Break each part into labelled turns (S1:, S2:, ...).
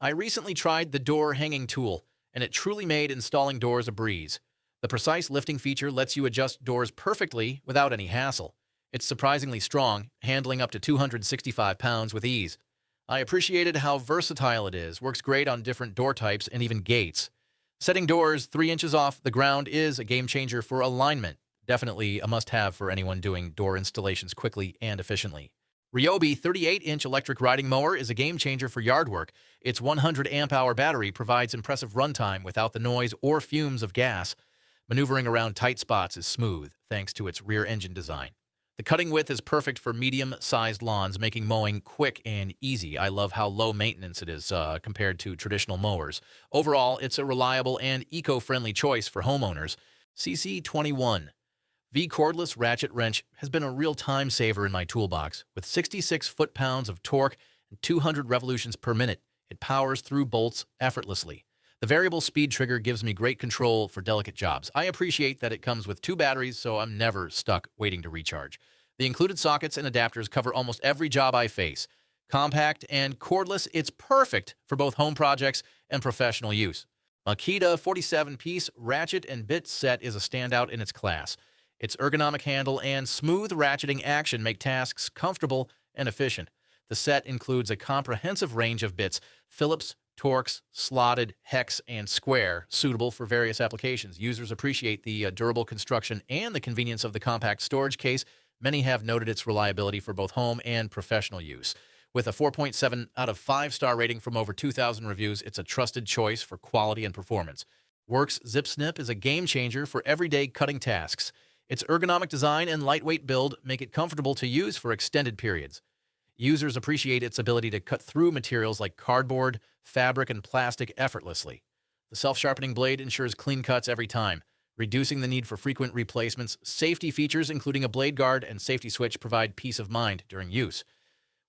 S1: I recently tried the door hanging tool, and it truly made installing doors a breeze. The precise lifting feature lets you adjust doors perfectly without any hassle. It's surprisingly strong, handling up to 265 pounds with ease. I appreciated how versatile it is, works great on different door types and even gates. Setting doors 3 inches off the ground is a game changer for alignment. Definitely a must-have for anyone doing door installations quickly and efficiently. Ryobi 38-inch electric riding mower is a game changer for yard work. Its 100 amp-hour battery provides impressive runtime without the noise or fumes of gas. Maneuvering around tight spots is smooth, thanks to its rear engine design. The cutting width is perfect for medium-sized lawns, making mowing quick and easy. I love how low maintenance it is compared to traditional mowers. Overall, it's a reliable and eco-friendly choice for homeowners. CC21 V cordless ratchet wrench has been a real time saver in my toolbox. With 66 foot-pounds of torque and 200 revolutions per minute, it powers through bolts effortlessly. The variable speed trigger gives me great control for delicate jobs. I appreciate that it comes with 2 batteries, so I'm never stuck waiting to recharge. The included sockets and adapters cover almost every job I face. Compact and cordless, it's perfect for both home projects and professional use. Makita 47-piece Ratchet and Bit Set is a standout in its class. Its ergonomic handle and smooth ratcheting action make tasks comfortable and efficient. The set includes a comprehensive range of bits, Phillips, Torx, slotted, hex, and square, suitable for various applications. Users appreciate the durable construction and the convenience of the compact storage case. Many have noted its reliability for both home and professional use. With a 4.7 out of 5-star rating from over 2,000 reviews, it's a trusted choice for quality and performance. Worx ZipSnip is a game changer for everyday cutting tasks. Its ergonomic design and lightweight build make it comfortable to use for extended periods. Users appreciate its ability to cut through materials like cardboard, fabric, and plastic effortlessly. The self-sharpening blade ensures clean cuts every time, reducing the need for frequent replacements. Safety features, including a blade guard and safety switch, provide peace of mind during use.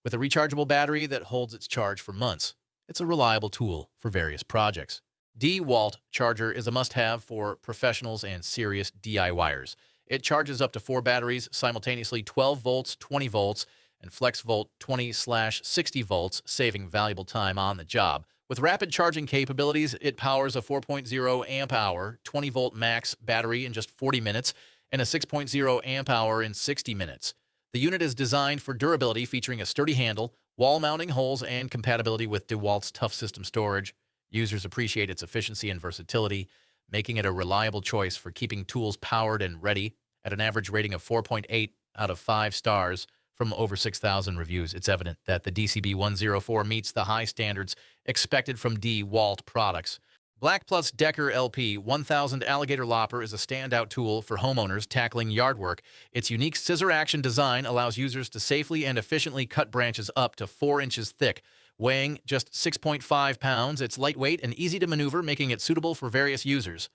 S1: With a rechargeable battery that holds its charge for months, it's a reliable tool for various projects. DEWALT Charger is a must-have for professionals and serious DIYers. It charges up to 4 batteries simultaneously, 12 volts, 20 volts, and flex volt 20/60 volts, saving valuable time on the job. With rapid charging capabilities, it powers a 4.0 amp-hour, 20-volt max battery in just 40 minutes and a 6.0 amp-hour in 60 minutes. The unit is designed for durability, featuring a sturdy handle, wall-mounting holes, and compatibility with DEWALT's tough system storage. Users appreciate its efficiency and versatility, making it a reliable choice for keeping tools powered and ready. At an average rating of 4.8 out of 5 stars, from over 6,000 reviews, it's evident that the DCB-104 meets the high standards expected from DEWALT products. BLACK+DECKER LP 1000 Alligator Lopper is a standout tool for homeowners tackling yard work. Its unique scissor-action design allows users to safely and efficiently cut branches up to 4 inches thick. Weighing just 6.5 pounds, it's lightweight and easy to maneuver, making it suitable for various users.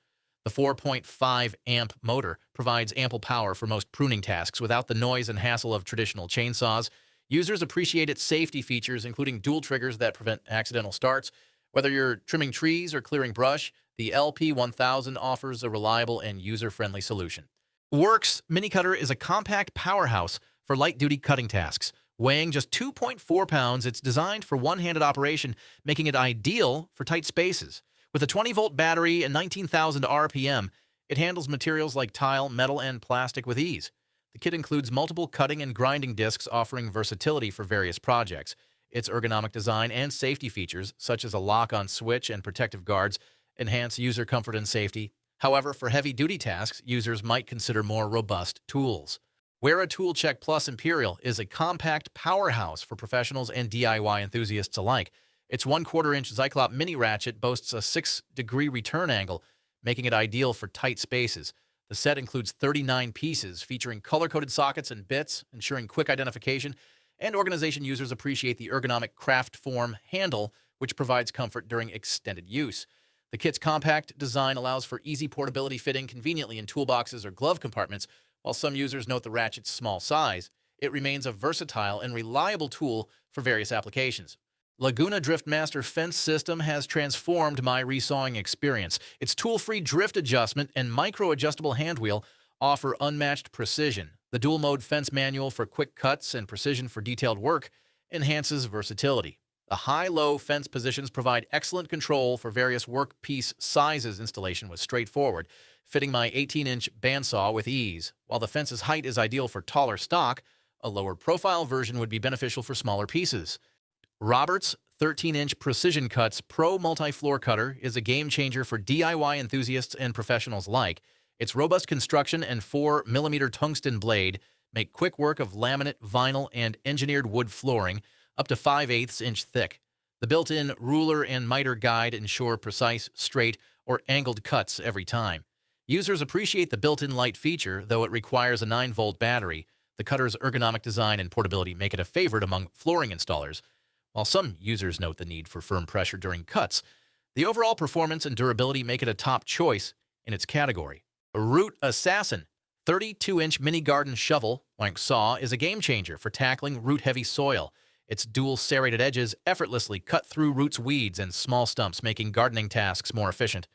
S1: The 4.5 amp motor provides ample power for most pruning tasks without the noise and hassle of traditional chainsaws. Users appreciate its safety features, including dual triggers that prevent accidental starts. Whether you're trimming trees or clearing brush, the LP1000 offers a reliable and user-friendly solution. Worx Mini Cutter is a compact powerhouse for light-duty cutting tasks. Weighing just 2.4 pounds, it's designed for one-handed operation, making it ideal for tight spaces. With a 20-volt battery and 19,000 RPM, it handles materials like tile, metal, and plastic with ease. The kit includes multiple cutting and grinding discs, offering versatility for various projects. Its ergonomic design and safety features, such as a lock-on switch and protective guards, enhance user comfort and safety. However, for heavy-duty tasks, users might consider more robust tools. Wera Tool-Check Plus Imperial is a compact powerhouse for professionals and DIY enthusiasts alike. Its 1/4-inch Zyklop mini ratchet boasts a 6-degree return angle, making it ideal for tight spaces. The set includes 39 pieces, featuring color-coded sockets and bits, ensuring quick identification and organization. Users appreciate the ergonomic craft form handle, which provides comfort during extended use. The kit's compact design allows for easy portability, fitting conveniently in toolboxes or glove compartments. While some users note the ratchet's small size, it remains a versatile and reliable tool for various applications. Laguna DriftMaster fence system has transformed my resawing experience. Its tool-free drift adjustment and micro-adjustable hand wheel offer unmatched precision. The dual-mode fence manual for quick cuts and precision for detailed work enhances versatility. The high-low fence positions provide excellent control for various workpiece sizes. Installation was straightforward, fitting my 18-inch bandsaw with ease. While the fence's height is ideal for taller stock, a lower profile version would be beneficial for smaller pieces. Robert's 13-inch PrecisionCuts Pro Multi-Floor Cutter is a game-changer for DIY enthusiasts and professionals alike. Its robust construction and 4mm tungsten blade make quick work of laminate, vinyl, and engineered wood flooring up to 5/8 inch thick. The built-in ruler and miter guide ensure precise, straight, or angled cuts every time. Users appreciate the built-in light feature, though it requires a 9-volt battery. The cutter's ergonomic design and portability make it a favorite among flooring installers. While some users note the need for firm pressure during cuts, the overall performance and durability make it a top choice in its category. A Root Assassin 32-inch mini garden shovel saw is a game-changer for tackling root-heavy soil. Its dual serrated edges effortlessly cut through roots, weeds, and small stumps, making gardening tasks more efficient.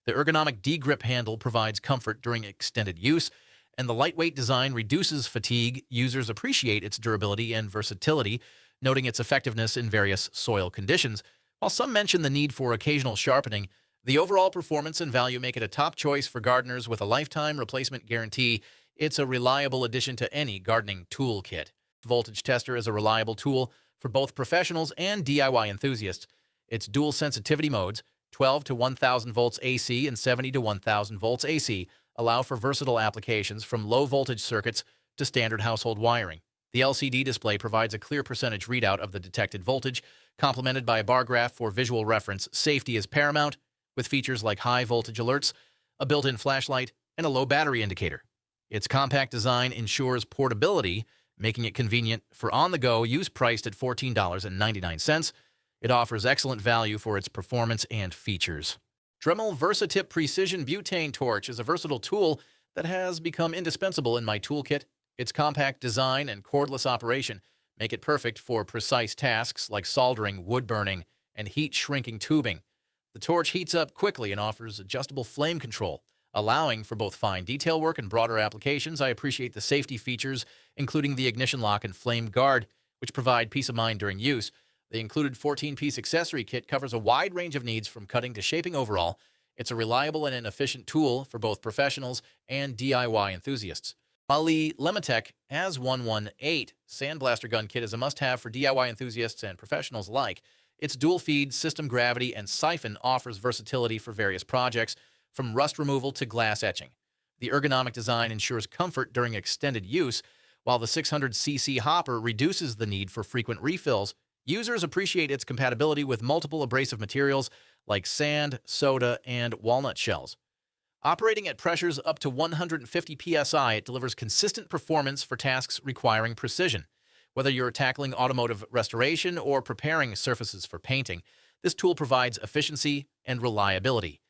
S1: The ergonomic D-grip handle provides comfort during extended use, and the lightweight design reduces fatigue. Users appreciate its durability and versatility, noting its effectiveness in various soil conditions. While some mention the need for occasional sharpening, the overall performance and value make it a top choice for gardeners with a lifetime replacement guarantee. It's a reliable addition to any gardening toolkit. Voltage Tester is a reliable tool for both professionals and DIY enthusiasts. Its dual sensitivity modes, 12 to 1000 volts AC and 70 to 1000 volts AC, allow for versatile applications from low-voltage circuits to standard household wiring. The LCD display provides a clear percentage readout of the detected voltage, complemented by a bar graph for visual reference. Safety is paramount, with features like high-voltage alerts, a built-in flashlight, and a low battery indicator. Its compact design ensures portability, making it convenient for on-the-go use. Priced at $14.99. It offers excellent value for its performance and features. Dremel VersaTip Precision Butane Torch is a versatile tool that has become indispensable in my toolkit. Its compact design and cordless operation make it perfect for precise tasks like soldering, wood burning, and heat-shrinking tubing. The torch heats up quickly and offers adjustable flame control, allowing for both fine detail work and broader applications. I appreciate the safety features, including the ignition lock and flame guard, which provide peace of mind during use. The included 14-piece accessory kit covers a wide range of needs from cutting to shaping. Overall, it's a reliable and an efficient tool for both professionals and DIY enthusiasts. Holley Lematech AS118 Sandblaster Gun Kit is a must-have for DIY enthusiasts and professionals alike. Its dual-feed system gravity and siphon offers versatility for various projects, from rust removal to glass etching. The ergonomic design ensures comfort during extended use, while the 600cc hopper reduces the need for frequent refills. Users appreciate its compatibility with multiple abrasive materials like sand, soda, and walnut shells. Operating at pressures up to 150 psi, it delivers consistent performance for tasks requiring precision. Whether you're tackling automotive restoration or preparing surfaces for painting, this tool provides efficiency and reliability.